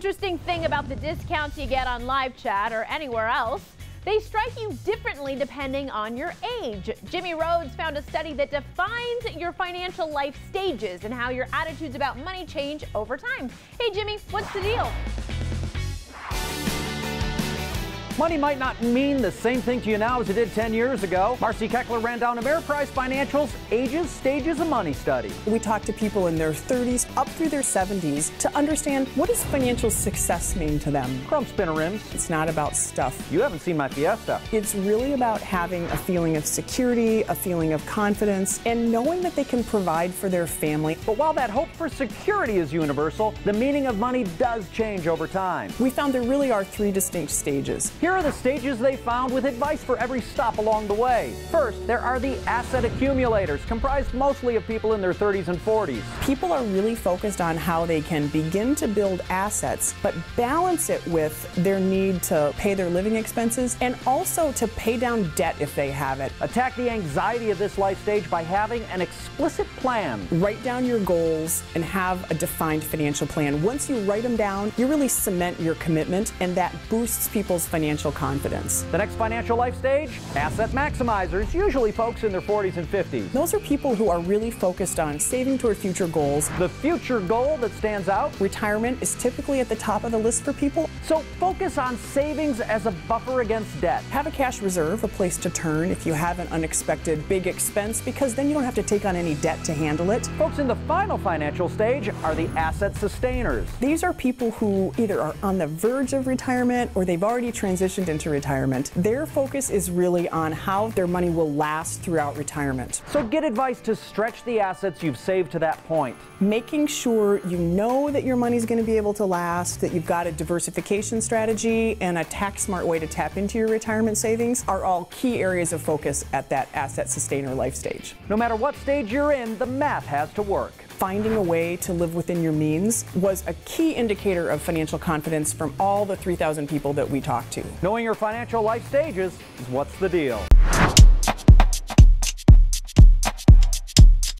interesting thing about the discounts you get on live chat or anywhere else, they strike you differently depending on your age. Jimmy Rhodes found a study that defines your financial life stages and how your attitudes about money change over time. Hey Jimmy, what's the deal? Money might not mean the same thing to you now as it did 10 years ago. Marcy Keckler ran down Ameriprise Financial's Ages, Stages of Money study. We talked to people in their 30s up through their 70s to understand, what does financial success mean to them? Chrome spinner rims. It's not about stuff. You haven't seen my Fiesta. It's really about having a feeling of security, a feeling of confidence, and knowing that they can provide for their family. But while that hope for security is universal, the meaning of money does change over time. We found there really are 3 distinct stages. Here are the stages they found with advice for every stop along the way. First, there are the asset accumulators, comprised mostly of people in their 30s and 40s. People are really focused on how they can begin to build assets, but balance it with their need to pay their living expenses and also to pay down debt if they have it. Attack the anxiety of this life stage by having an explicit plan. Write down your goals and have a defined financial plan. Once you write them down, you really cement your commitment, and that boosts people's financial confidence. The next financial life stage, asset maximizers, usually folks in their 40s and 50s. Those are people who are really focused on saving toward future goals. The future goal that stands out? Retirement is typically at the top of the list for people. So focus on savings as a buffer against debt. Have a cash reserve, a place to turn if you have an unexpected big expense, because then you don't have to take on any debt to handle it. Folks in the final financial stage are the asset sustainers. These are people who either are on the verge of retirement or they've already transitioned into retirement. Their focus is really on how their money will last throughout retirement. So get advice to stretch the assets you've saved to that point. Making sure you know that your money's going to be able to last, that you've got a diversification strategy and a tax-smart way to tap into your retirement savings are all key areas of focus at that asset sustainer life stage. No matter what stage you're in, the math has to work. Finding a way to live within your means was a key indicator of financial confidence from all the 3,000 people that we talked to. Knowing your financial life stages is what's the deal.